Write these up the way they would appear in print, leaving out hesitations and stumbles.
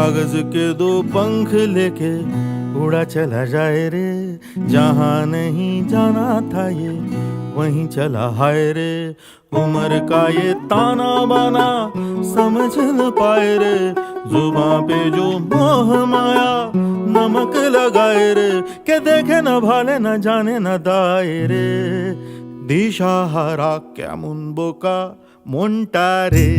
कागज के दो पंख लेके उड़ा चला जाए रे, जहाँ नहीं जाना था ये वहीं चला हाय रे। उम्र का ये ताना बाना समझ न पाए रे, जुबां पे जो मोह माया नमक लगाए रे, के देखे न भाले न जाने न दाए रे। दिशाहारा কেমন বোকা মনটা রে।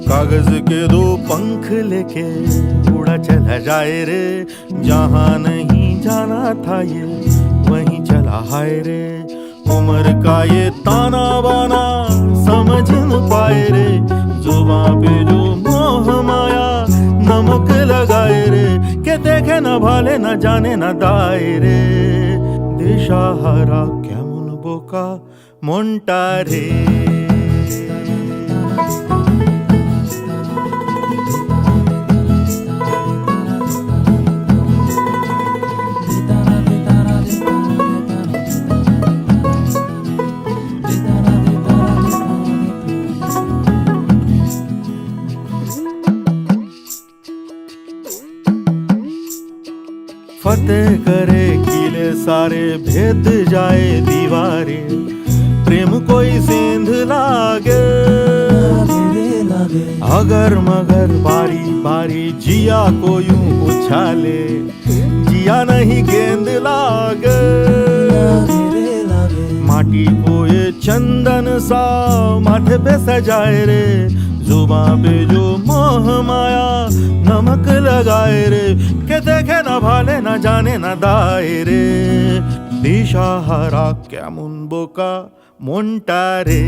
कागज के दो पंख लेके उड़ा चला जाए रे, जहाँ नहीं जाना था ये वहीं चला हाय रे। उम्र का ये ताना बाना समझ न पाए रे, जुबां पे जो मोह माया नमक लगाए रे, के देखे न भाले न जाने न दाए रे। दिशाहारा কেমন বোকা মনটা রে। फतेह करे किले सारे, भेद जाए दीवारें, प्रेम कोई सेंध लागे अगर मगर बारी बारी जिया को यूं उछाले, जिया नहीं गेंद लागे। माटी को ये चंदन सा माथे पे सजाए रे, जुबां पे जो मोह माया नमक लगाए रे, के देखे न भाले न जाने न दाए रे। दिशाहारा কেমন বোকা মনটা রে।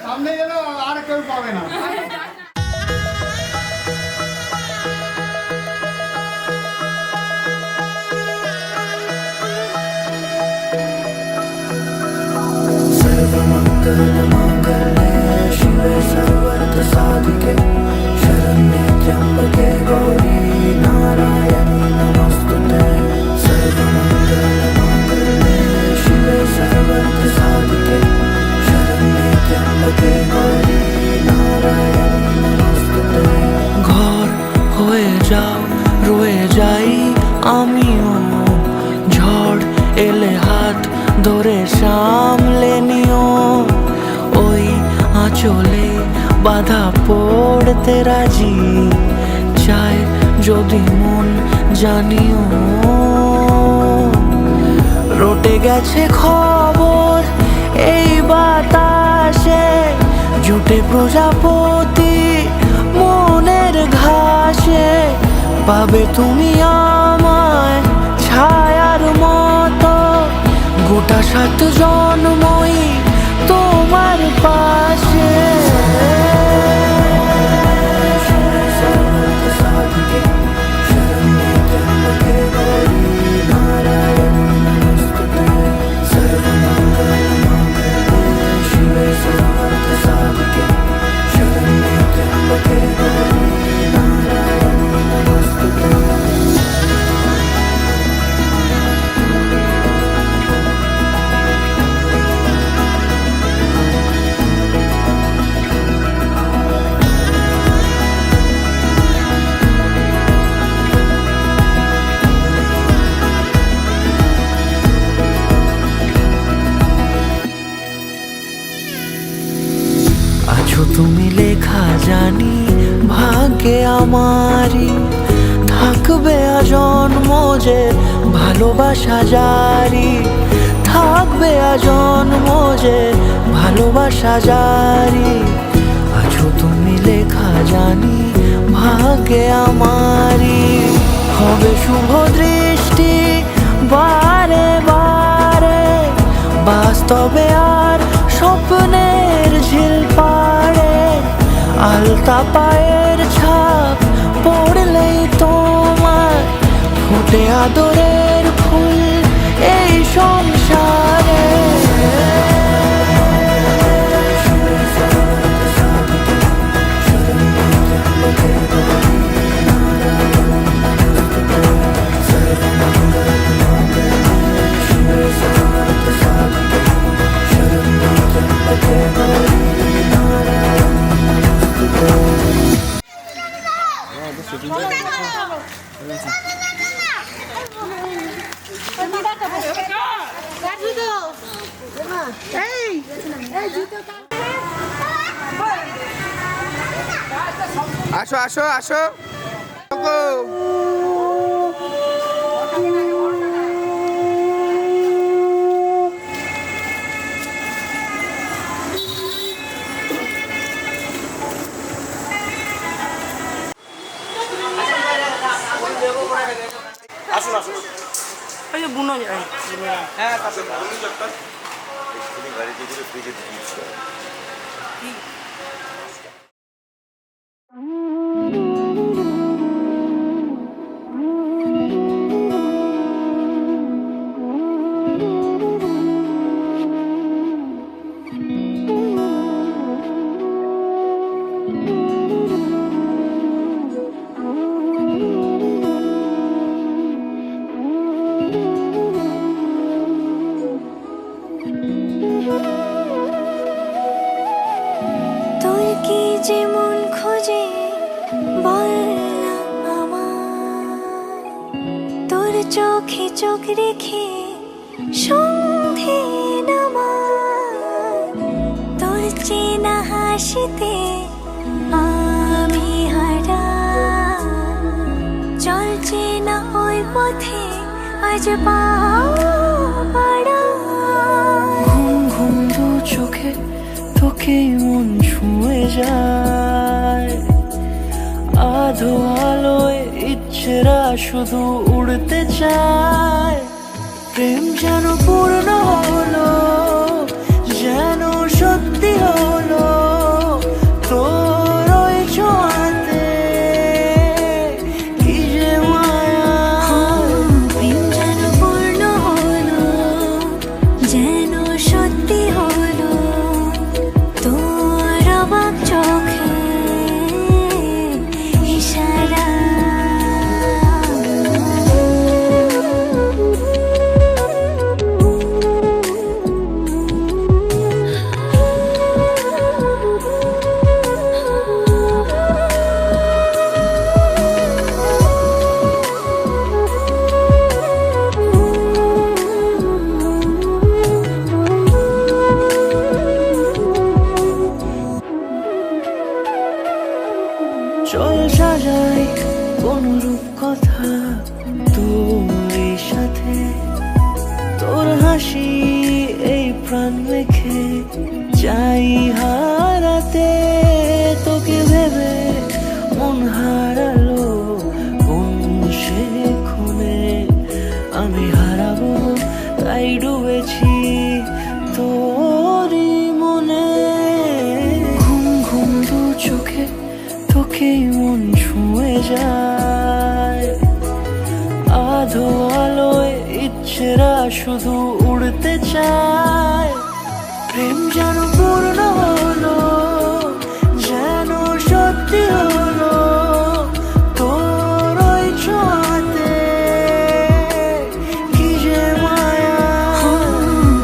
সামনে গেলে আর কেউ পাবে না। सर्वमंगल मांगल्ये शिवे सर्वार्थ साधिके शरण्ये त्र्यंबके गौरी नारायणी नमोस्तुते। सर्वमंगल मांगल्ये शिवे सर्वार्थ साधिके शरण्ये त्र्यंबके गौरी नारायणी नमोस्तुते। ঘর হয়ে যাও রয়ে যাই আমিও, ঝড় এলে হাত ধরে সামলে নিও, ওই আঁচলে বাধা পড়তে রাজি, চায় যদি মন জানিও। রটে গেছে খবর এই বাতাসে, জুটে প্রজাপতি মনের ঘাসে, পাবে তুমি আমায় ছায়ার মতো, গোটা 7 জন্মই তোমার পাশে। सर्वमंगल আমারই থাকবে আজন্ম যে ভালোবাসা জারি, থাকবে আজন্ম যে ভালোবাসা জারি। আছো তুমি লেখা জানি ভাগ্যে আমারই, হবে শুভ দৃষ্টি বারে বারে, বাস্তবে আর স্বপ্নের ঝিল পাড়ে। আলতা পায়ের ছাপ পড়লেই তোমার ফোটে আদরের ফুল এই সংসারে। আসো আসো আসো। আসুন আসুন। ওই যে বুনো যায়। হ্যাঁ তোর কি যেমন খোঁজে বল না আমার, তোর চোখে চোখ রেখে সন্ধে নামার, তোর চেনা হাসিতে আমি হারা, চল চেনা ওই পথে আজ পাড়া। ঘুম ঘুম দু চোখে তোকে মন ছুঁয়ে যায়, আধো আলোয় ইচ্ছেরা শুধু উড়তে চায়। প্রেম যেন পূর্ণ হলো, যেন সত্যি হলো তোর ওই ছোঁয়াতে, কি যে মায়া। প্রেম যেন পূর্ণ হলো, যেন সত্যি হলো তোর অবাক চোখে ইশারা। চল সাজাই কোন রূপ কথা তোর সাথে, তোর হাসি এই প্রাণ রেখে চাই হারাতে। তোকে ভেবে মন হারালো কোন সে খুনে, আমি হারাবো তাই ডুবেছি তোরই মনে। ঘুম ঘুম দু চোখে তোকে মন ছুঁয়ে যায়, আধো আলোয় ইচ্ছেরা শুধু উড়তে চায়। প্রেম যেন পূর্ণ হলো, যেন সত্যি হলো তোর ওই ছোঁয়াতে, কি যে মায়া।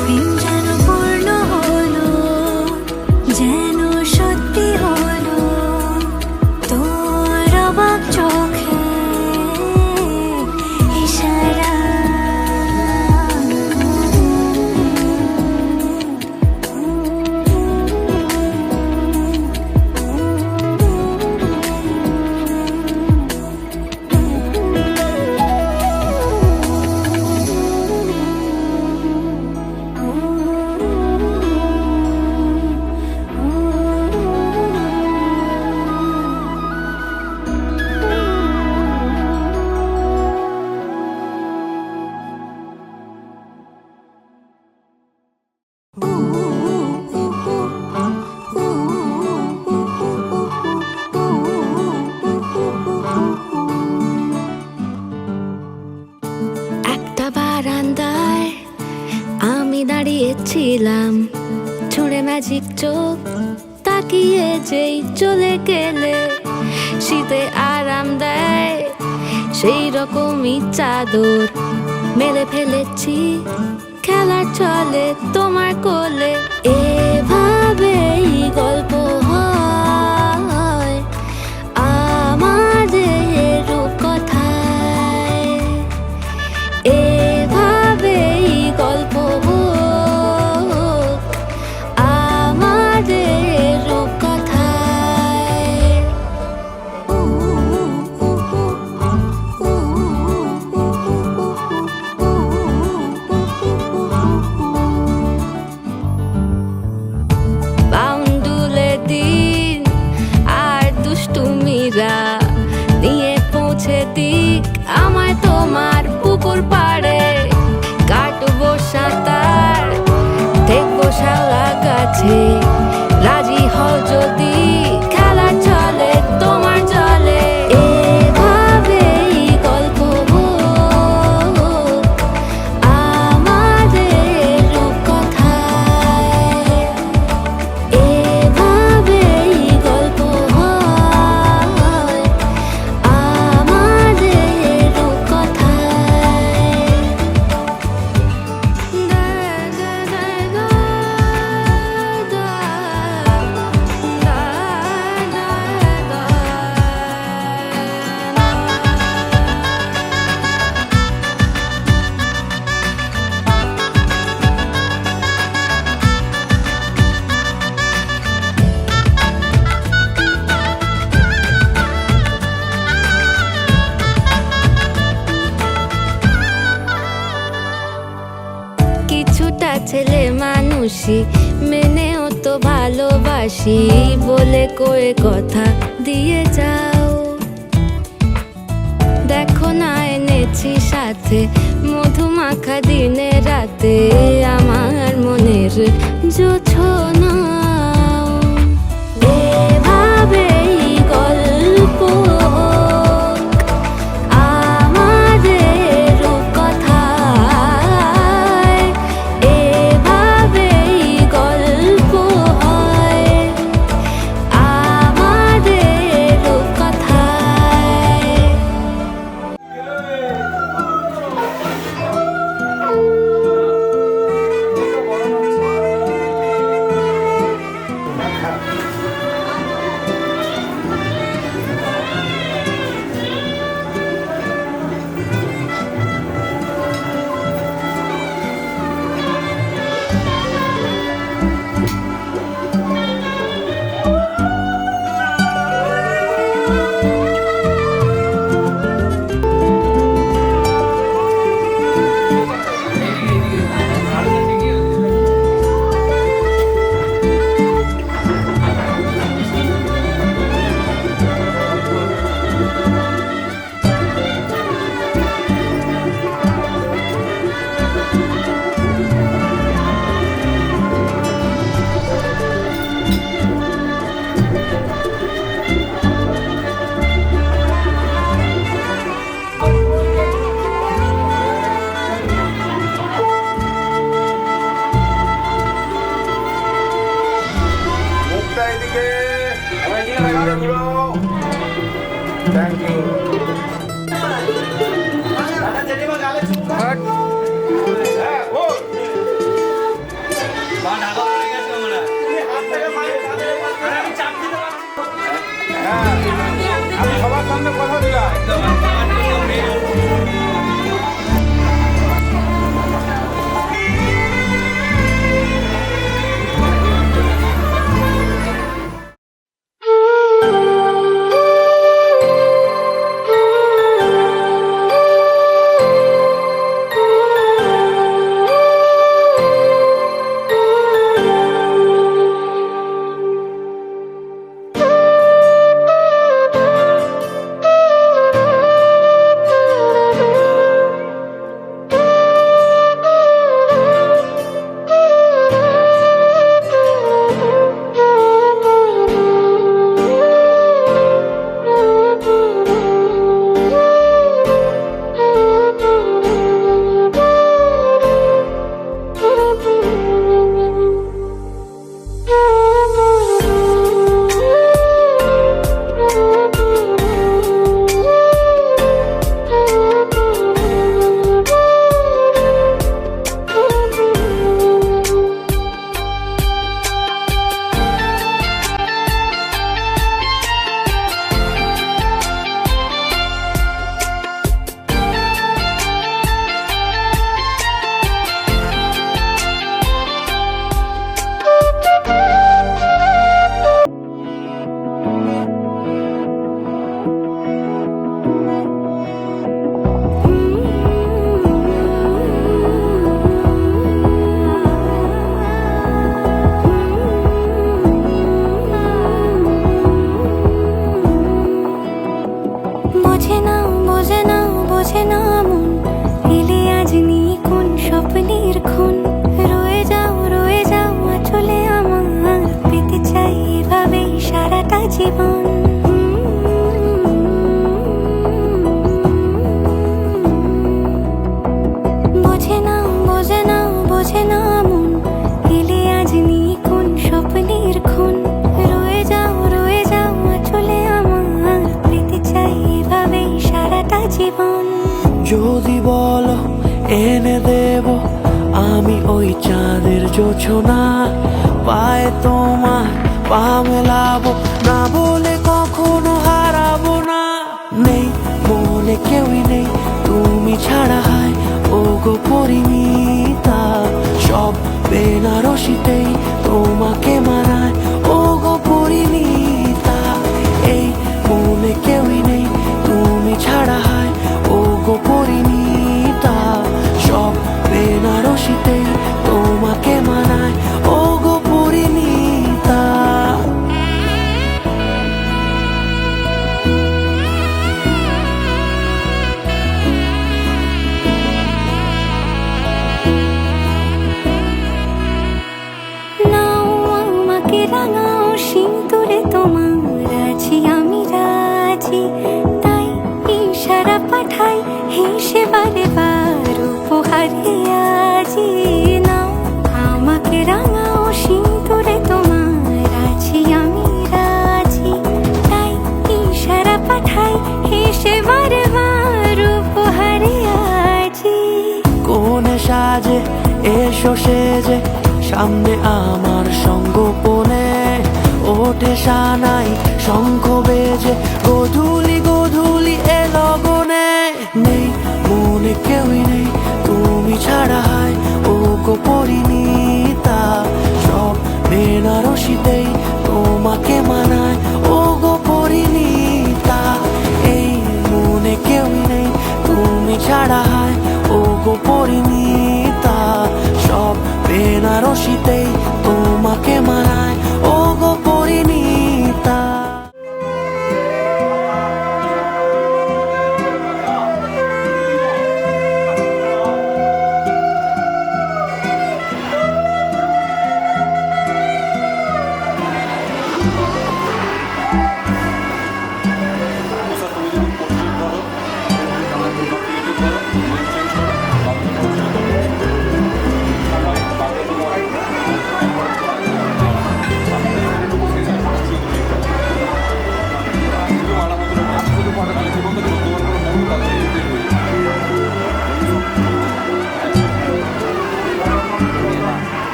প্রেম যেন পূর্ণ হলো, যেন সত্যি হলো তোর অবাক চোখে ইশারা। দাঁড়িয়েছিলাম ছুঁড়ে ম্যাজিক চোখ তাকিয়ে যেই চলে গেলে শীতে আরাম দেয় সেই রকমই চাদর মেলে ফেলেছি খেলার চলে তোমার কোলে এভাবেই গল্প হয় আমাদের রূপকথায় এভাবেই গল্প হোক আমাদের রূপকথায় বাউন্ডুলে দিন আর দুষ্টুমিরা নিয়ে পৌঁছে দিক আমায় তোমার পুকুর পাড়ে কাটবো সাঁতার দেখবো শাওলা গাছে রাজি হও যদি খেলা চলে তোমার জলে এভাবেই গল্প হোক আমাদের রূপকথায় এভাবেই গল্প হয় আমাদের রূপকথায় কিছুটা ছেলে মানুষই মেনেও তো ভালোবাসি বলে কয়ে কথা দিয়ে যাও দেখো না এনেছি সাথে মধুমাখা দিনে রাতে আমার মনের জোছনা এভাবেই গল্প হোক আমাদের রূপকথায় এভাবেই গল্প হয় আমাদের রূপকথায় আমি সবার সামনে কথা দিলাম যদি বলো এনে দেব আমি ওই চাঁদের জোছনা, পায়ে তোমার পা মেলাবো, না বলে কখনো হারাবো না। নেই মনে কেউই নেই তুমি ছাড়া, হায় ও গো পরিমিতা, সব বেনারসিতেই তোমাকে মানায় ও গো পরিমিতা। এই মনে কেউই নেই তুমি ছাড়া, হায় ও গো পরিমিতা, সব বেনারসিতেই তোমাকে মানায় ও গো পরিমিতা। নাও আমাকে রাঙাও সিঁদুরে তোমার আছি আমি রাজি, তাই ইশারা পাঠাই হেসে বারে বার উপহারে আজি। নাও আমাকে রাঙাও সিঁদুরে তোমার আছি আমি রাজি, তাই ইশারা পাঠাই হেসে বারে বার উপহারে আজি। কোনে সাজে এসো সেজে সামনে আমার সঙ্গোপনে, ওঠে সানাই শঙ্খ বেজে গধূলি গধূলি এ লগনে। নেই মনে কেউই নেই তুমি ছাড়া, হায় ও গো পরিণীতা, সব বেনারসিতেই তোমাকে মানায় ও গো পরিণীতা। এই মনে কেউই নেই তুমি ছাড়া, হায় ও গো পরিণীতা, সব বেনারসিতেই তোমাকে মানায় ও গো পরিণীতা।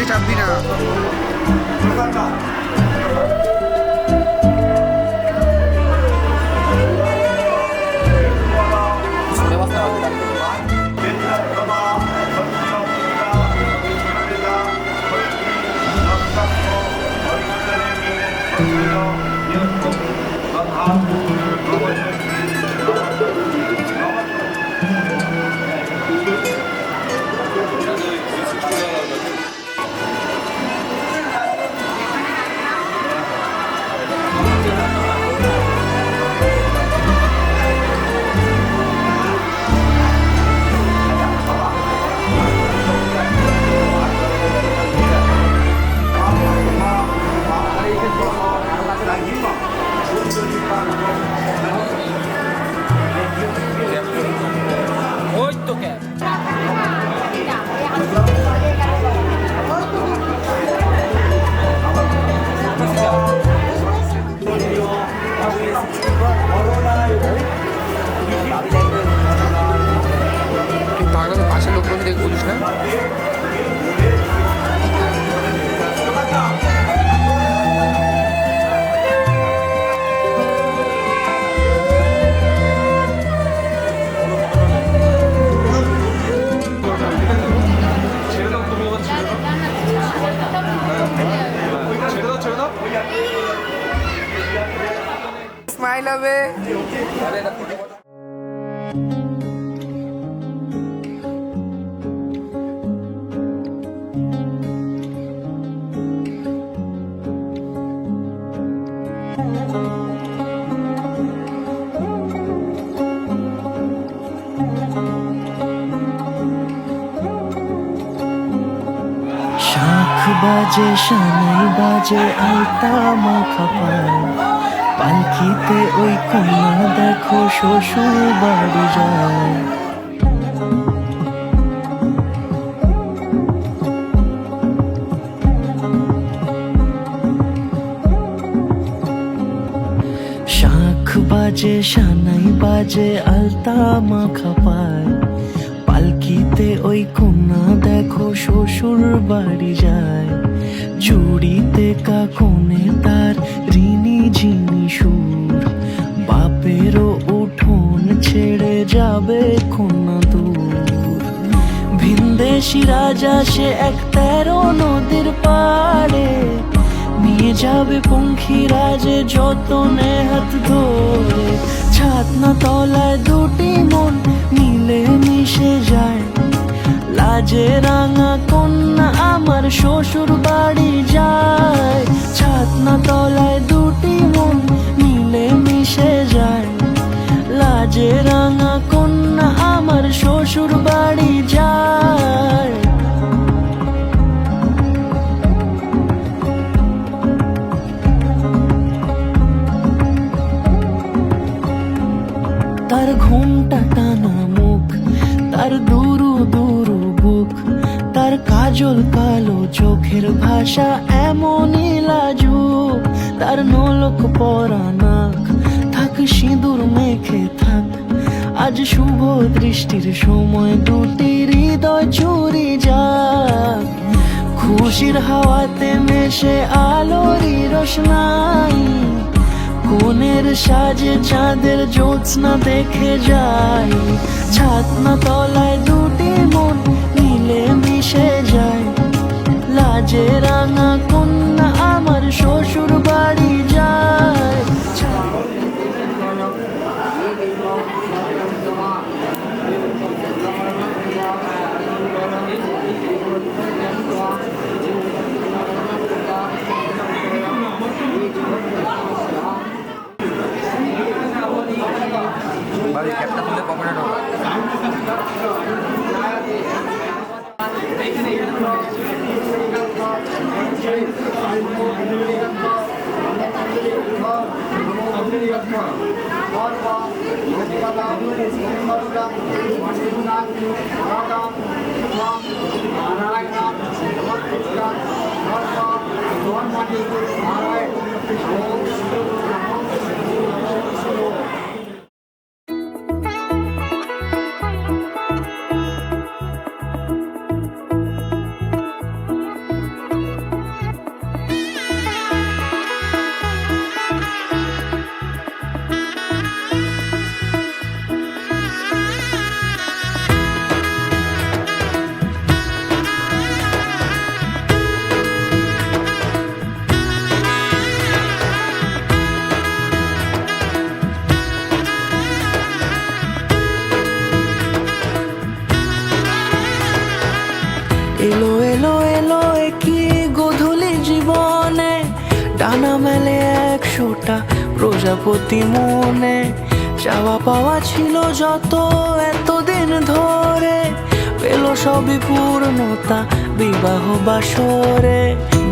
চাপবি না। ওই তো কে পাশের লোক দেখে বলিস না। স্মাইল হবে। শাঁখ বাজে সানাই বাজে আলতা মাখা পায়, পালকিতে ওই কন্যা দেখো শ্বশুর বাড়ি যায়। বাজে সানাই বাজে আলতা মাখা পায় পালকিতে ওই কন্যা দেখো শ্বশুর বাড়ি যায় জুড়িতে কাকনে তার ঋণী ঝিনি সুর বাপেরও উঠোন ছেড়ে যাবে কন্যা দূর ভিনদেশি রাজা সে এক 13 নদীর পাড়ে নিয়ে যাবে পঙ্খী রাজে যতনে হাত ধরে ছাতনা তলায় দুটি মন মিলে মিশে যায় লাজে রাঙা কন্যা আমার শ্বশুর বাড়ি যায় ছাতনা তলায় দুটি মন মিলে মিশে যায় লাজে রাঙা কন্যা আমার শ্বশুর বাড়ি যায় তার ঘুমটা টানা মুখ তার দুরু দুরু বুক তার কাজল কালো চোখের ভাষা এমনই লাজুক তার নলক পরা নাক থাক সিঁদুর মেখে থাক আজ শুভ দৃষ্টির সময় দুটি হৃদয় চুরি যাক খুশির হাওয়াতে মেশে আলোরই রোশনাই কোনের সাজে চাঁদের জ্যোৎস্না দেখে যাই ছাতনা তলায় দুটি মন মিলে মিশে যায় লাজে রাঙা কন্যা আমার শ্বশুর বাড়ি যায় বাড়ির ক্যাপটা তুলে পকেটে ঢোকা এলো এলো এলো কি গোধূলি জীবনে ডানা মেলে 100টা প্রজাপতি মনে চাওয়া পাওয়া ছিল যত এতদিন ধরে পেল সবই পূর্ণতা বিবাহ বাসরে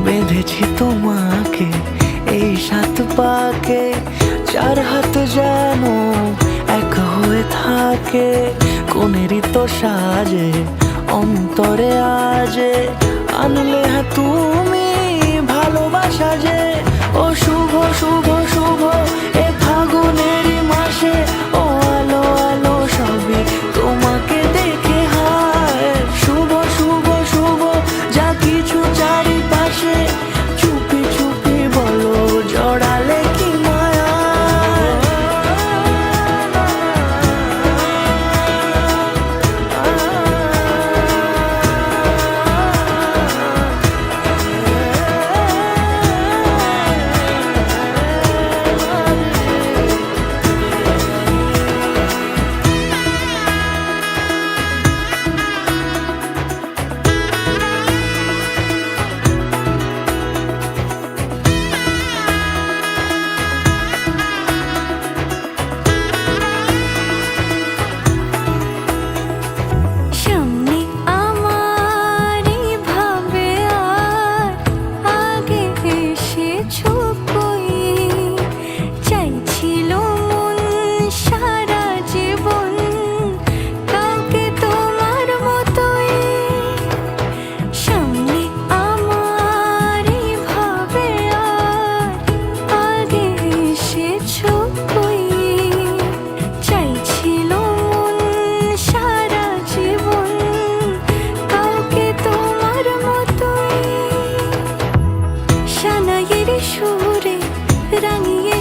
বেঁধেছি তোমাকে এই 7 পাকে 4 হাত যেন এক হয়ে থাকে কোনেরই তো সাজে অন্তরে আজে আনলে হ্যাঁ তুমি ভালোবাসা যে ও শুভ শুভ শুভ এ ফাগুনেরই মাসে ও আলো আলো সবই তোমাকে দেখে হায় শুভ শুভ শুভ যা কিছু চারিপাশে চুপি চুপি বলো জড়ালে কি মায়া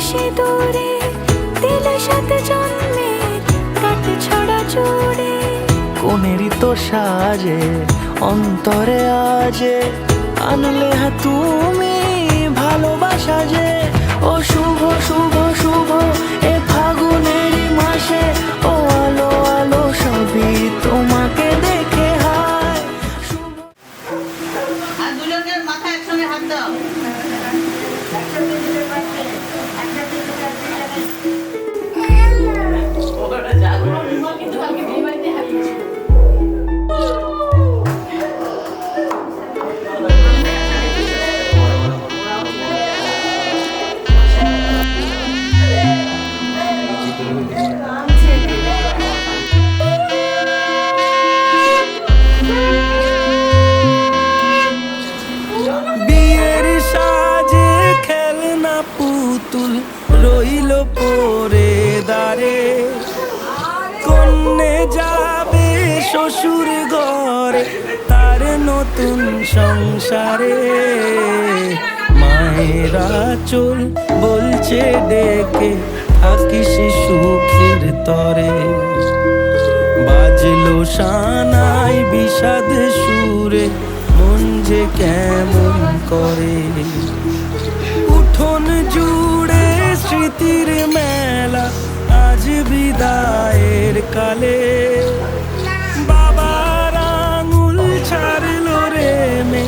সিঁদুরে দিলে সাত জন্মের কাট ছড়া জুড়ে। কোনেরই তো সাজে অন্তরে আজে আনলে হ্যাঁ তুমি ভালোবাসা যে। ও শুভ শুভ শুভ এ ফাগুনেরই মাসে, ও আলো আলো সবই তোমাকে দেখে হায় শুভ। আর দুজনের মাথা একসঙ্গে হাত দাও। বিয়ের সাজে খেলনা পুতুল রইল পরে দাঁড়ে, কন্যে যাবে শ্বশুর ঘরে তার নতুন সংসারে। মায়েরা চল বলছে ডেকে থাকিস সুখের তরে, বাজলো সানাই বিষাদ সুরে মন যে কেমন করে। উঠোন জুড়ে স্মৃতির মেলা আজ বিদায়ের কালে, বাবার আঙুল ছাড়লো রে মে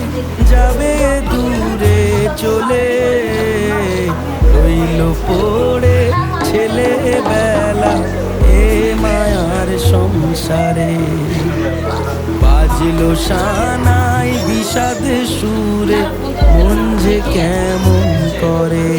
যাবে দূরে চলে। রইল পড়ে ছেলেবেলা এ মায়ার সংসারে, বাজলো সানাই বিষাদ সুরে মন যে কেমন করে।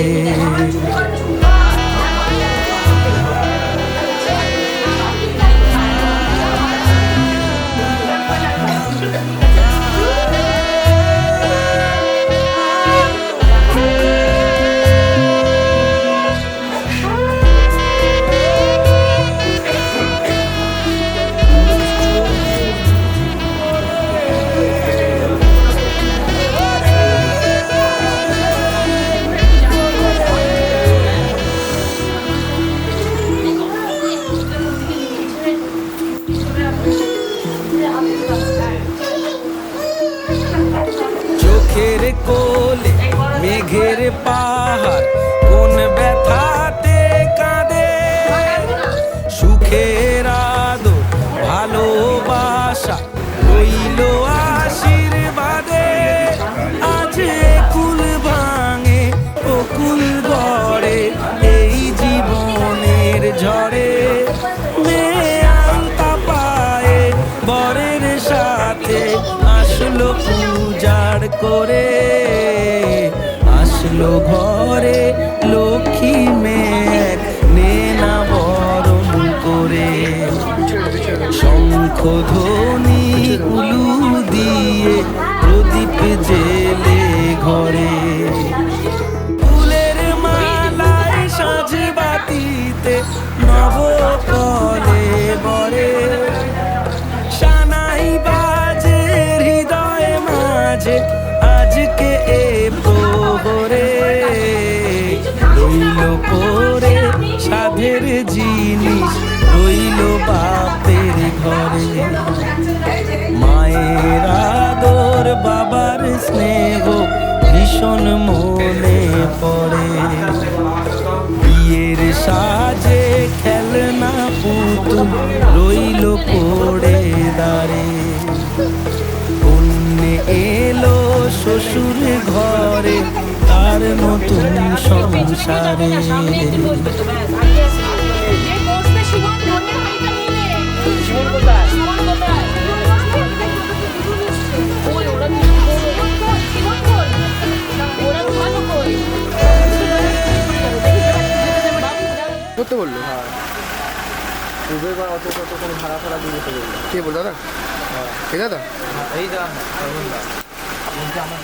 চোখের কোলে মেঘের পাহাড় কোন ব্যথাতে কাঁদে, সুখের আদর ভালোবাসা রইল আশীর্বাদে। আজ কুল ভাঙে ও কুল গড়ে এই জীবনের ঝড়ে, মেয়ে আলতা পায়ে বরের সাথে আসলো পূজার করে। আসলো ঘরে লক্ষ্মী মেয়ে নে না বরণ করে, শঙ্খ ধ্বনি উলু দিয়ে প্রদীপ জেলে ঘরে। ফুলের মালায় সাজ বাতিতে নব কলে বরে, সানাই বাজে হৃদয় মাঝে আজকে এ প্রহরে। রইল পরে সাধের জিনিস রইল বাপের ঘরে, মায়ের আদর বাবার স্নেহ ভীষণ মনে পড়ে। বিয়ের সাজে খেলনা পুতুল রইল পড়ে দাঁড়ে, কন্যে এলো শ্বশুর ঘরে তার নতুন সংসারে। করতে বললো, হ্যাঁ উবের বা অটো কত কোনো ভাড়া ফাড়া দিয়ে যেতে বললো। কে বল দাদা? এই দাদা, এই দাদা আমার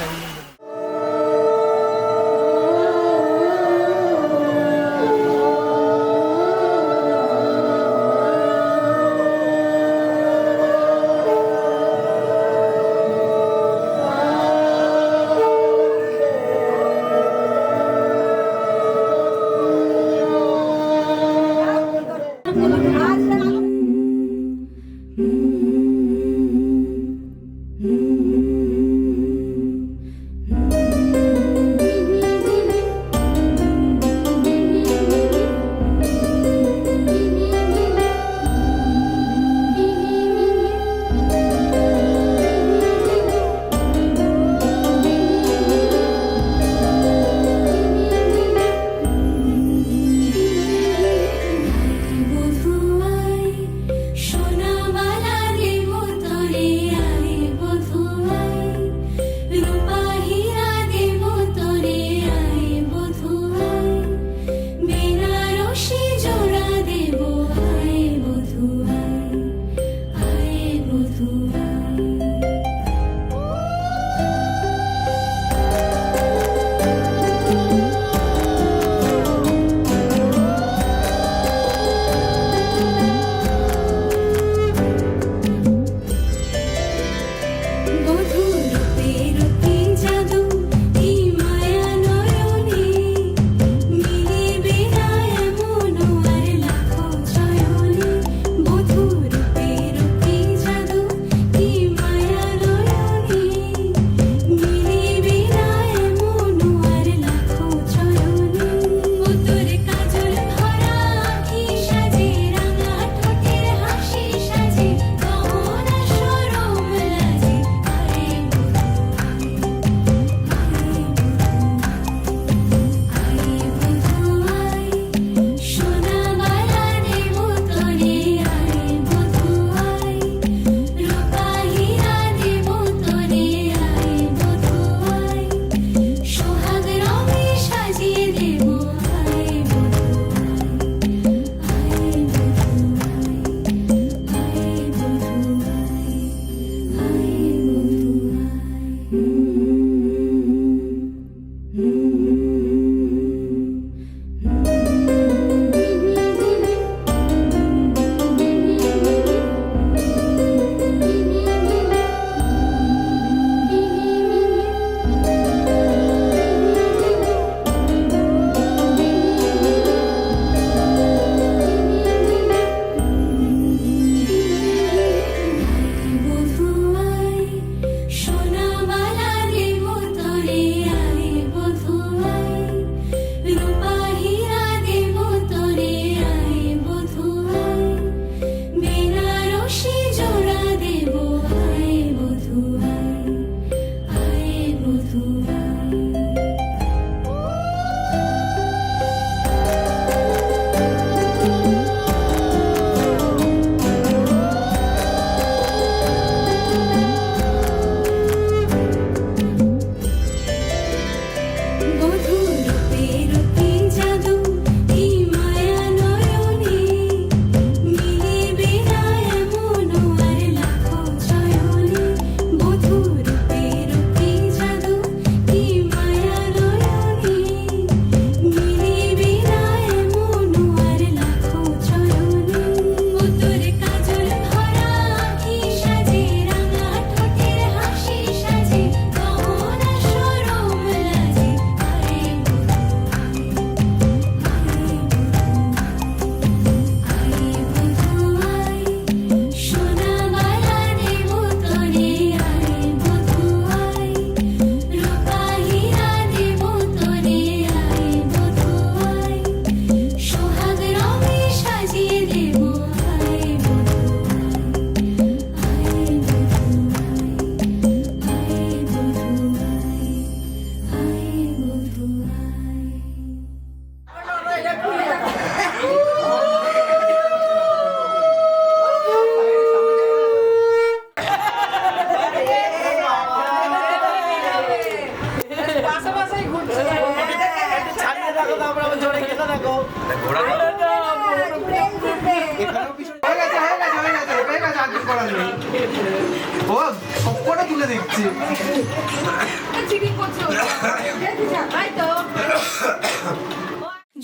ও সবকটা তুলে দিচ্ছি।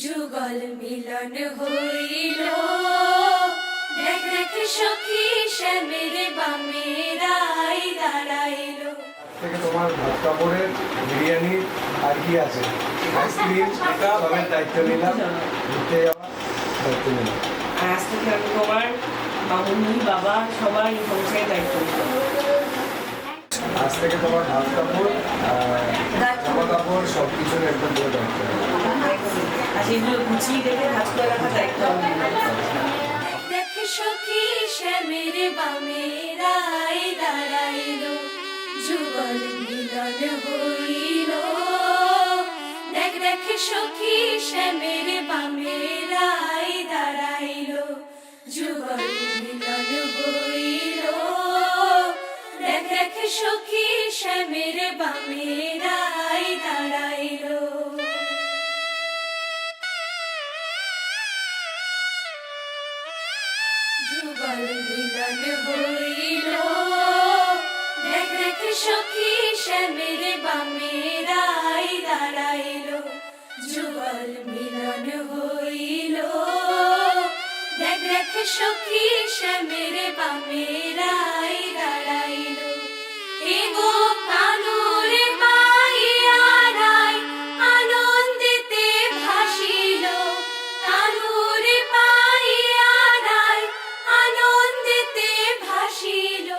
যুগল মিলন হইল দেখ দেখ সখী শ্যামের বামেরাই দাঁড়াইল। থেকে তোমার ভাত কাপড়ের বিরিয়ানি আর কি আছে আইসক্রিম সবের দায়িত্ব নিলাম, ঘুরতে যাওয়া দায়িত্ব নিলাম। আজ থেকে আমি তোমার মামুনি বাবা সবাই সংসারের দায়িত্ব নিলাম। আজ থেকে তোমার ভাত কাপড় জামা কাপড় সব কিছুর একদম পুরো দায়িত্ব। আর সেগুলো গুছিয়ে রেখে কাজ করে রাখার দায়িত্ব আমি নিলাম। দেখ সখী শ্যামের বামেরাই দাঁড়াইল। যুগল মিলন হইল দেখ দেখ সখী শ্যামের বামেরাই দাঁড়াইল। যুগল মিলন হইল দেখ দেখ সখী শ্যামের বামেরাই দাঁড়াইল। যুগল মিলন হইল দেখ দেখ সখী শ্যামের বামেরাই দাঁড়াইল। যুগল মিলন হইল দেখ দেখ সখী শ্যামের বামেরাই দাঁড়াইল। এগো কানুর পাইয়ারাই আনন্দেতে ভাসিল। কানুর পাইয়ারাই আনন্দেতে ভাসিল।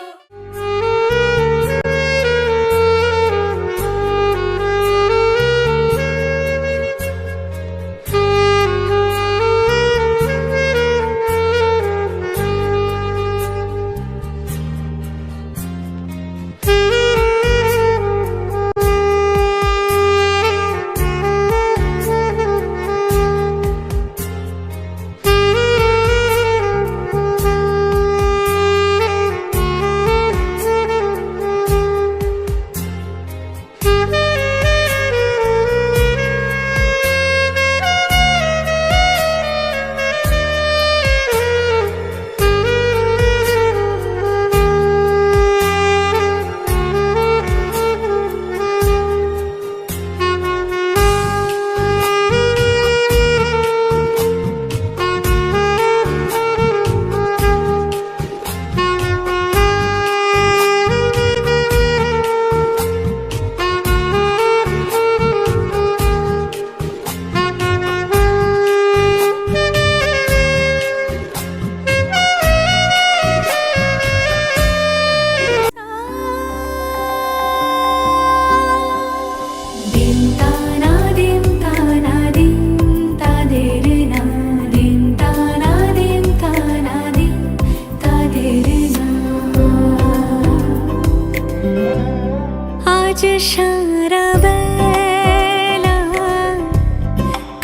আজ সারা বেলা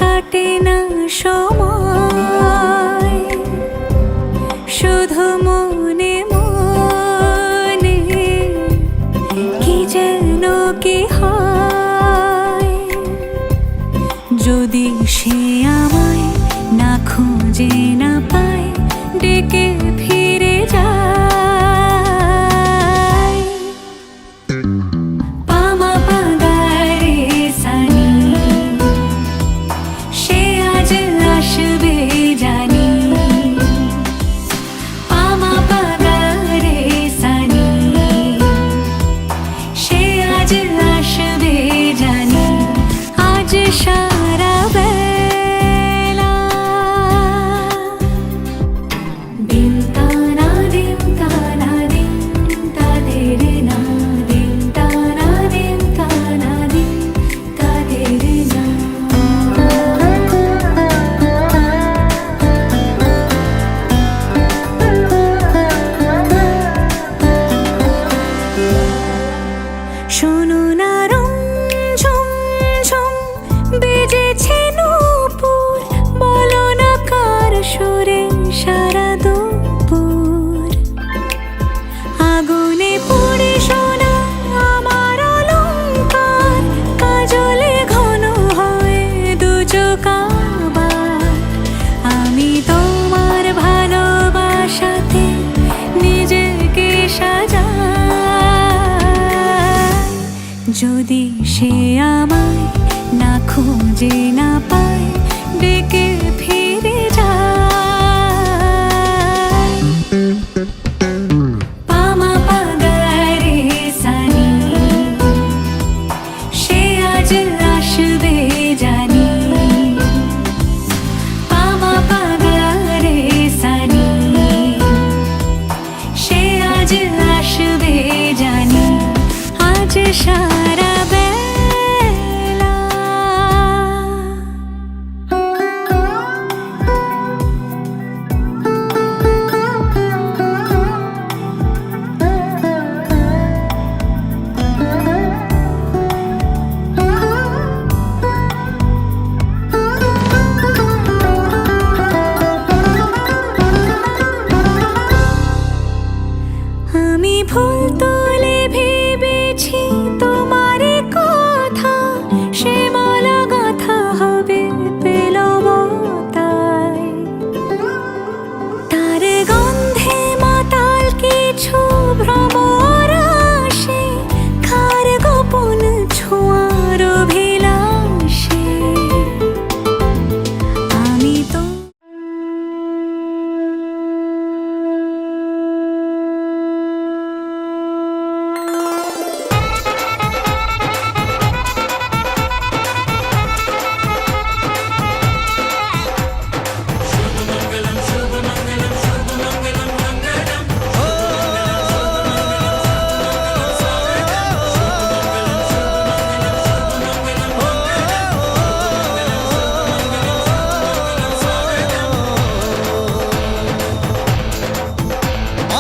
কাটে না সময় শুধু মনে মনে কি যেন কি হয়। যদি সে আমায় না খুঁজে না পায় ডেকে ফিরে যায়। পামা পাগারে সানি সে আজ আসবে জানি। পামা পাগারে সানি সে আজ আসবে জানি। আজ সারা বেলা দিন যদি সে আমায় না খুঁজে না পায় ডেকে ফিরে যায় পামা পাগারে সানি সে আজ আসবে জানি পামা পাগারে সানি সে আজ আসবে জানি আজ সারা বেলা আমি ফুল তুলে ভেবেছি তোমার কথা সে মালা গাথা হবে পেলবতায় তার গন্ধে মাতাল কিছু ভ্রমর আসে খার গোপন ছোঁয়ার অভিলাষে আমি তো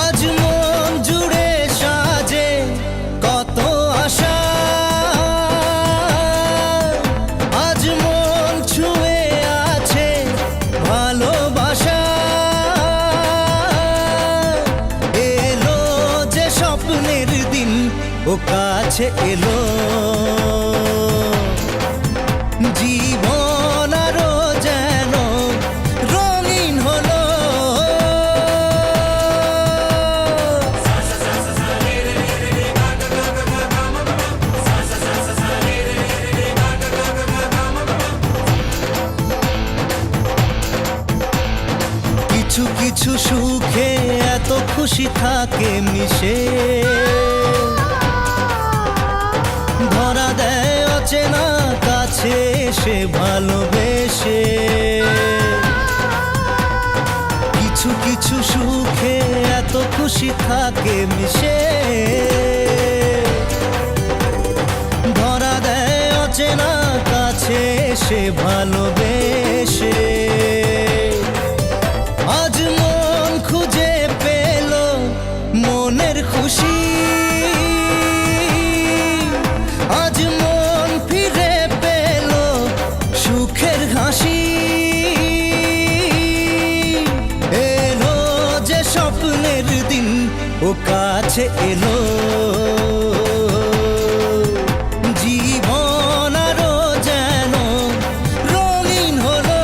আজ মন জুড়ে সাজে কত আশা আজ মন ছুঁয়ে আছে ভালোবাসা এলো যে স্বপ্নের দিন ও কাছে এলো জীবন আরো যেন রঙিন হলো কিছু কিছু সুখে এত খুশি থাকে মিশে ধরা দেয় অচেনা কাছে এসে ভালোবেসে কিছু কিছু সুখে এত খুশি থাকে মিশে ধরা দেয় অচেনা কাছে এসে ভালোবেসে আজ মন খুঁজে পেল মনের খুশি আজ মন ফিরে পেল সুখের হাসি এলো যে স্বপ্নের দিন ও কাছে এলো জীবন আরো যেন রঙিন হলো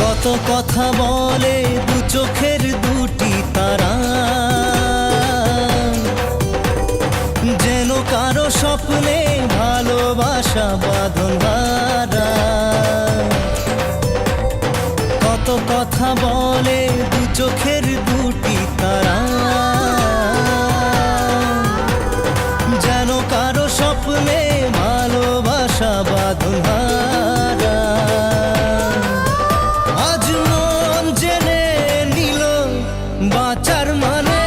কত কথা বলে দু চোখের দুটি তারা যেন কারো স্বপ্নে ভালোবাসা বাঁধন হারা কত কথা বলে দু চোখের দুটি তারা যেন কারো স্বপ্নে ভালোবাসা বাঁধন হারা আজ মন জেনে নিল বাঁচার মানে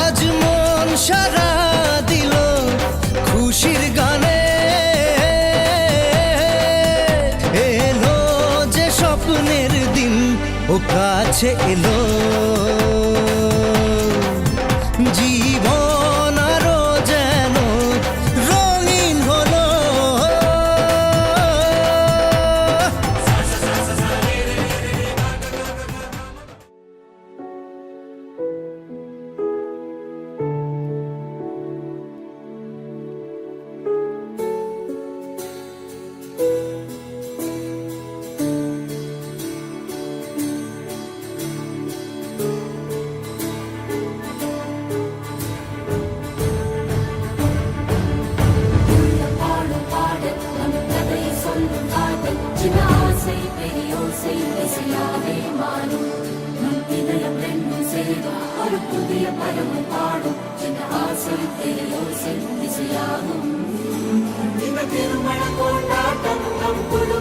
আজ মন সারা দিল খুশির গানে এলো যে স্বপ্নের কাছে এলো জীবন আরো যেন রঙিন হলো பாடு பாடு நம் கதையை சொல்லும் காதல் சின்ன ஆசை பெரிய ஓசை இசையாவே மாறும் நம் இதயம் ரெண்டும் சேரும் ஒரு புதிய பருவம் பாடும் சின்ன ஆசை பெரிய ஓசை இசையாகும் இந்த திருமண கொண்டாட்டம் நம் குழு